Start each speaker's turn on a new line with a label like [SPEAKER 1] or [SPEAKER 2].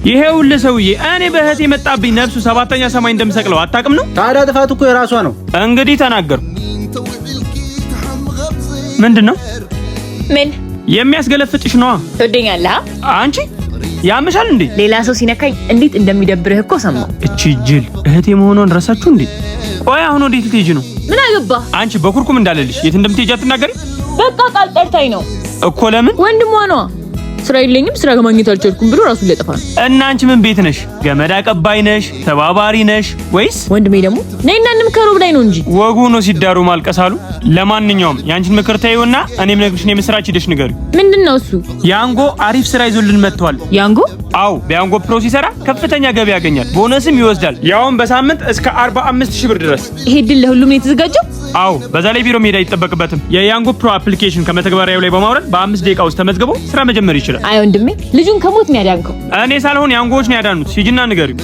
[SPEAKER 1] ይሄውል ሰውዬ እኔ በህት የመጣብኝ ነፍሱ ሰባተኛ ሰማይ እንደምሰቅለው አታውቅም ነው?
[SPEAKER 2] ታዲያ ጥፋቱ እኮ የራሷ ነው።
[SPEAKER 1] እንግዲህ ተናገሩ። ምንድነው?
[SPEAKER 3] ምን
[SPEAKER 1] የሚያስገለፍጥሽ ነው?
[SPEAKER 3] ትወደኛለህ?
[SPEAKER 1] አንቺ ያምሻል እንዴ?
[SPEAKER 3] ሌላ ሰው ሲነካኝ እንዴት እንደሚደብርህ እኮ ሰማሁ።
[SPEAKER 1] እቺ ጅል እህቴ መሆኗን ረሳችሁ እንዴ? ቆይ አሁን ወዴት ልትሄጂ ነው?
[SPEAKER 3] ምን አገባ?
[SPEAKER 1] አንቺ በኩርኩም እንዳለልሽ የት እንደምትሄጂ አትናገሪ?
[SPEAKER 3] በቃ ቃል ጠርታኝ ነው
[SPEAKER 1] እኮ። ለምን?
[SPEAKER 3] ወንድሟ ነዋ። ስራ የለኝም ስራ ማግኘት አልቻልኩም ብሎ ራሱን ሊያጠፋ ነው።
[SPEAKER 1] እና አንቺ ምን ቤት ነሽ? ገመድ አቀባይ ነሽ? ተባባሪ ነሽ ወይስ?
[SPEAKER 3] ወንድሜ ደግሞ ነይና እንምከሩ ብላኝ ነው እንጂ
[SPEAKER 1] ወጉ ነው ሲዳሩ ማልቀሳሉ። ለማንኛውም ያንቺን ምክር ተይውና እኔም ነግርሽን የምስራች ሄደሽ ንገሪ።
[SPEAKER 3] ምንድነው እሱ?
[SPEAKER 1] ያንጎ አሪፍ ስራ ይዞልን መጥቷል።
[SPEAKER 3] ያንጎ?
[SPEAKER 1] አው በያንጎ ፕሮ ሲሰራ ከፍተኛ ገቢ ያገኛል፣ ቦነስም ይወስዳል። ያውም በሳምንት እስከ 45000 ብር ድረስ።
[SPEAKER 3] ይሄ ድል ለሁሉም ነው የተዘጋጀው?
[SPEAKER 1] አው በዛ ላይ ቢሮ መሄድ አይጠበቅበትም። የያንጎ ፕሮ አፕሊኬሽን ከመተግበሪያው ላይ በማውረድ በ5 ደቂቃ ውስጥ ተመዝግቦ ስራ መጀመር ይችላል።
[SPEAKER 3] አይ ወንድሜ ልጁን ከሞት ነው ያዳንከው።
[SPEAKER 1] እኔ ሳልሆን ያንጎዎች ነው ያዳኑት። ሲጂና ንገሪው።